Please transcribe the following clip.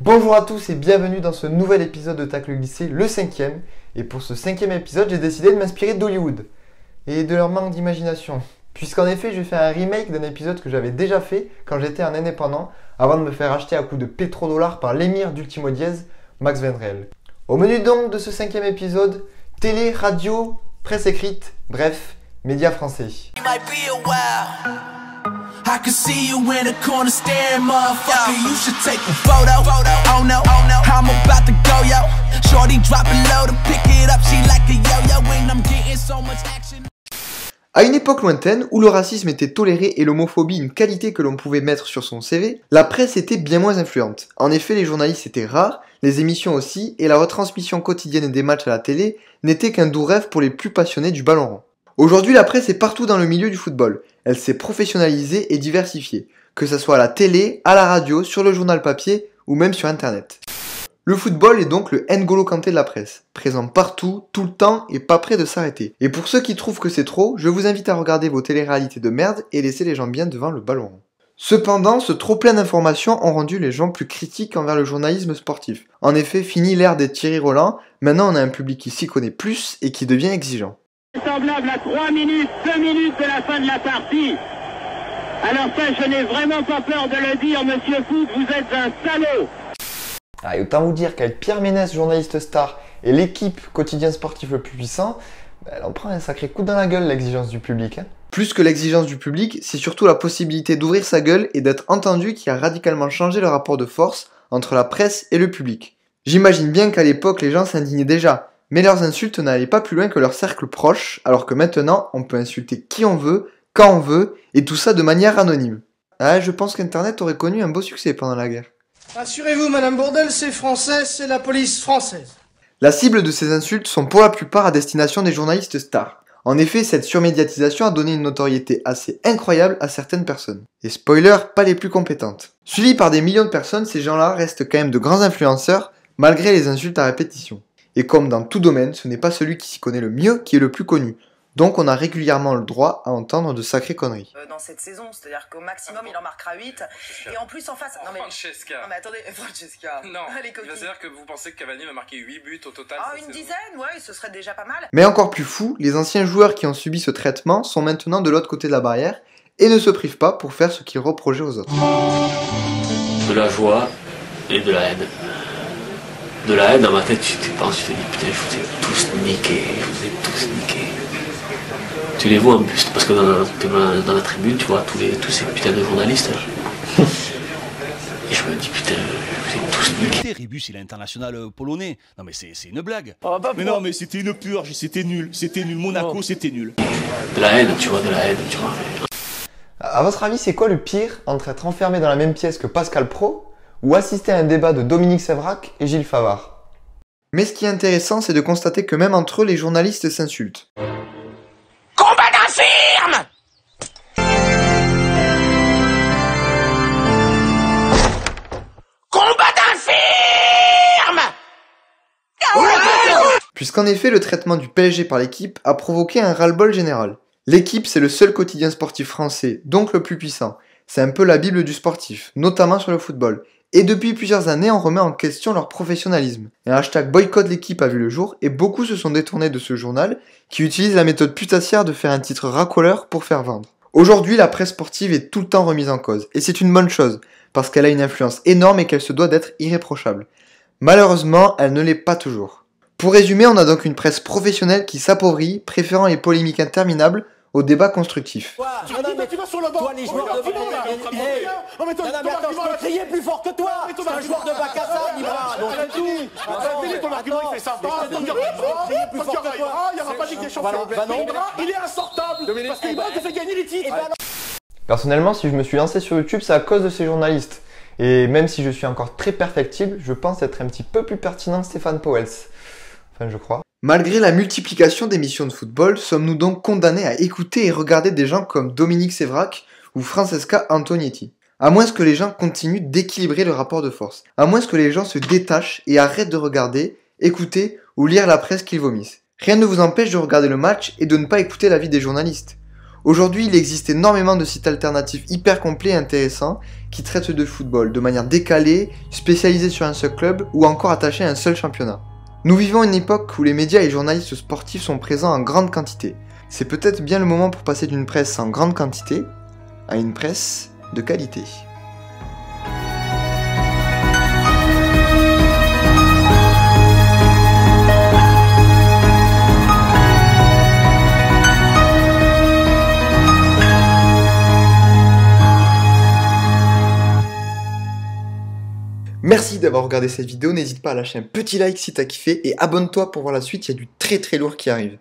Bonjour à tous et bienvenue dans ce nouvel épisode de Tacle Glissé, le 5e. Et pour ce 5e épisode, j'ai décidé de m'inspirer d'Hollywood et de leur manque d'imagination. Puisqu'en effet, j'ai fait un remake d'un épisode que j'avais déjà fait quand j'étais un indépendant, avant de me faire acheter à coups de pétrodollars par l'émir d'Ultimo Dièse, Max Vendrell. Au menu donc de ce 5e épisode, télé, radio, presse écrite, bref, médias français. I can see you in the corner staring, motherfucker. You should take a photo. Oh no, I'm about to go, yo. Shorty drop it low to pick it up. She like a yo-yo and I'm getting so much action. À une époque lointaine, où le racisme était toléré et l'homophobie une qualité que l'on pouvait mettre sur son CV, la presse était bien moins influente. En effet, les journalistes étaient rares, les émissions aussi, et la retransmission quotidienne des matchs à la télé n'était qu'un doux rêve pour les plus passionnés du ballon rond. Aujourd'hui, la presse est partout dans le milieu du football. Elle s'est professionnalisée et diversifiée, que ce soit à la télé, à la radio, sur le journal papier ou même sur internet. Le football est donc le N'Golo Kanté de la presse, présent partout, tout le temps et pas prêt de s'arrêter. Et pour ceux qui trouvent que c'est trop, je vous invite à regarder vos téléréalités de merde et laisser les gens bien devant le ballon rond. Cependant, ce trop plein d'informations ont rendu les gens plus critiques envers le journalisme sportif. En effet, fini l'ère des Thierry Roland, maintenant on a un public qui s'y connaît plus et qui devient exigeant. Semblable à 3 minutes, 2 minutes de la fin de la partie. Alors ça, je n'ai vraiment pas peur de le dire, monsieur Foot, vous êtes un salaud. Et autant vous dire qu'avec Pierre Ménès, journaliste star, et l'équipe quotidien sportif le plus puissant, elle en prend un sacré coup dans la gueule, l'exigence du public. Plus que l'exigence du public, c'est surtout la possibilité d'ouvrir sa gueule et d'être entendu qui a radicalement changé le rapport de force entre la presse et le public. J'imagine bien qu'à l'époque, les gens s'indignaient déjà, mais leurs insultes n'allaient pas plus loin que leur cercle proche, alors que maintenant, on peut insulter qui on veut, quand on veut, et tout ça de manière anonyme. Je pense qu'Internet aurait connu un beau succès pendant la guerre. Rassurez-vous, Madame Bourdelle, c'est français, c'est la police française. La cible de ces insultes sont pour la plupart à destination des journalistes stars. En effet, cette surmédiatisation a donné une notoriété assez incroyable à certaines personnes. Et spoiler, pas les plus compétentes. Suivis par des millions de personnes, ces gens-là restent quand même de grands influenceurs, malgré les insultes à répétition. Et comme dans tout domaine, ce n'est pas celui qui s'y connaît le mieux qui est le plus connu. Donc on a régulièrement le droit à entendre de sacrées conneries. Dans cette saison, c'est-à-dire qu'au maximum il en marquera 8. Et en plus en face... Non mais, Francesca. Non mais attendez, Francesca. Non, c'est-à-dire que vous pensez que Cavani va marquer 8 buts au total Ah, une dizaine, ouais, ce serait déjà pas mal. Mais encore plus fou, les anciens joueurs qui ont subi ce traitement sont maintenant de l'autre côté de la barrière et ne se privent pas pour faire ce qu'ils reprochaient aux autres. De la joie et de la haine. De la haine dans ma tête, tu te penses, tu te dis putain, je vous ai tous niqués, Tu les vois en plus, parce que dans la tribune, tu vois tous ces putains de journalistes. Et je me dis putain, je vous ai tous niqués. Ribus, il est international polonais. Non mais c'est une blague. Oh, bah, mais non mais c'était une purge, c'était nul. Monaco, c'était nul. De la haine, tu vois. À votre avis, c'est quoi le pire entre être enfermé dans la même pièce que Pascal Praud ou assister à un débat de Dominique Sévrac et Gilles Favard? Mais ce qui est intéressant, c'est de constater que même entre eux, les journalistes s'insultent. Combat d'infirme. Combat d'infirme. Puisqu'en effet, le traitement du PSG par l'équipe a provoqué un ras-le-bol général. L'équipe, c'est le seul quotidien sportif français, donc le plus puissant. C'est un peu la bible du sportif, notamment sur le football. Et depuis plusieurs années, on remet en question leur professionnalisme. Un hashtag boycott l'équipe a vu le jour et beaucoup se sont détournés de ce journal qui utilise la méthode putassière de faire un titre racoleur pour faire vendre. Aujourd'hui, la presse sportive est tout le temps remise en cause. Et c'est une bonne chose, parce qu'elle a une influence énorme et qu'elle se doit d'être irréprochable. Malheureusement, elle ne l'est pas toujours. Pour résumer, on a donc une presse professionnelle qui s'appauvrit, préférant les polémiques interminables au débat constructif. Tu vas sur le banc. Toi, les joueurs de je peux crier plus fort que toi. C'est un joueur de Bacassa, Nibra. Donc c'est tout. Ton argument, il fait sympa. Il n'y aura pas de Ligue des Champions. Il est insortable. Parce qu'il te fait gagner les titres. Personnellement, si je me suis lancé sur YouTube, c'est à cause de ces journalistes. Et même si je suis encore très perfectible, je pense être un petit peu plus pertinent que Stéphane Pauwels. Enfin, je crois. Malgré la multiplication d'émissions de football, sommes-nous donc condamnés à écouter et regarder des gens comme Dominique Sévrac ou Francesca Antonietti? À moins que les gens continuent d'équilibrer le rapport de force. À moins que les gens se détachent et arrêtent de regarder, écouter ou lire la presse qu'ils vomissent. Rien ne vous empêche de regarder le match et de ne pas écouter l'avis des journalistes. Aujourd'hui, il existe énormément de sites alternatifs hyper complets et intéressants qui traitent de football de manière décalée, spécialisée sur un seul club ou encore attachée à un seul championnat. Nous vivons une époque où les médias et journalistes sportifs sont présents en grande quantité. C'est peut-être bien le moment pour passer d'une presse en grande quantité à une presse de qualité. Merci d'avoir regardé cette vidéo, n'hésite pas à lâcher un petit like si t'as kiffé et abonne-toi pour voir la suite, il y a du très lourd qui arrive.